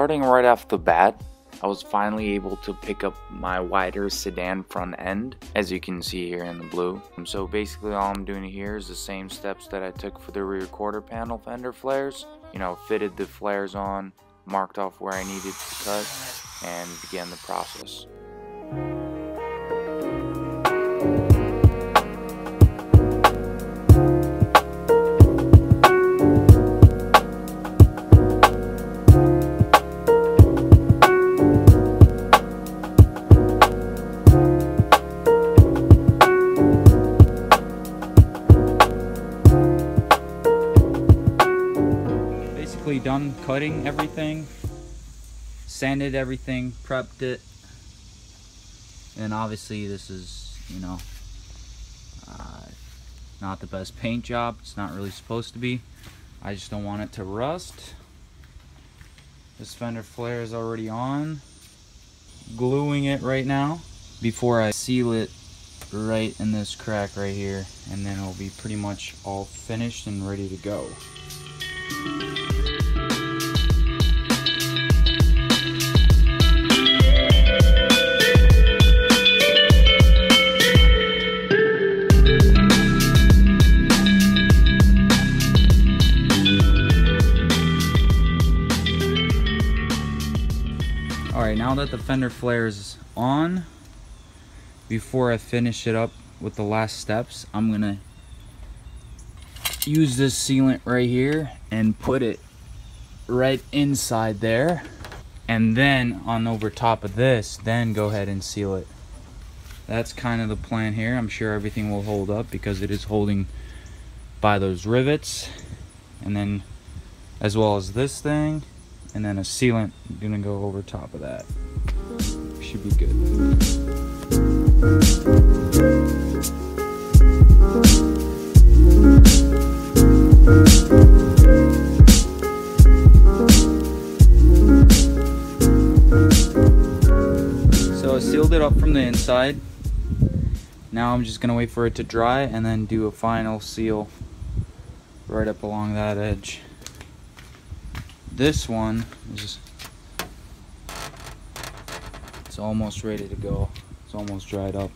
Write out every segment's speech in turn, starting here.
starting right off the bat, I was finally able to pick up my wider sedan front end, as you can see here in the blue. So basically all I'm doing here is the same steps that I took for the rear quarter panel fender flares. You know, fitted the flares on, marked off where I needed to cut, and began the process. Done cutting everything, sanded everything, prepped it, and obviously this is, you know, not the best paint job. It's not really supposed to be. I just don't want it to rust. This fender flare is already on. Gluing it right now before I seal it right in this crack right here, and then it'll be pretty much all finished and ready to go. Alright, now that the fender flare is on, before I finish it up with the last steps, I'm gonna use this sealant right here and put it right inside there, and then on over top of this, then go ahead and seal it. That's kind of the plan here. I'm sure everything will hold up because it is holding by those rivets, and then as well as this thing, and then a sealant gonna go over top of that. Should be good. So I sealed it up from the inside. Now I'm just gonna wait for it to dry and then do a final seal right up along that edge. This one is it's almost ready to go. It's almost dried up.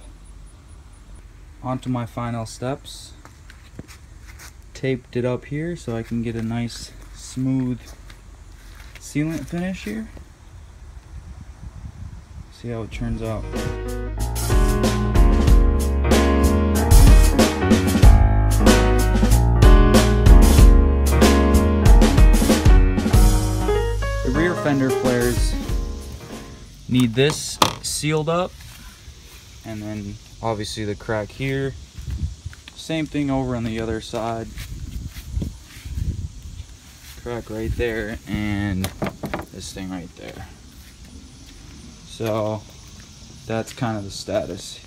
On to my final steps. Taped it up here so I can get a nice smooth sealant finish here. See how it turns out. Rear fender flares need this sealed up, and then obviously the crack here, same thing over on the other side, crack right there, and this thing right there. So that's kind of the status.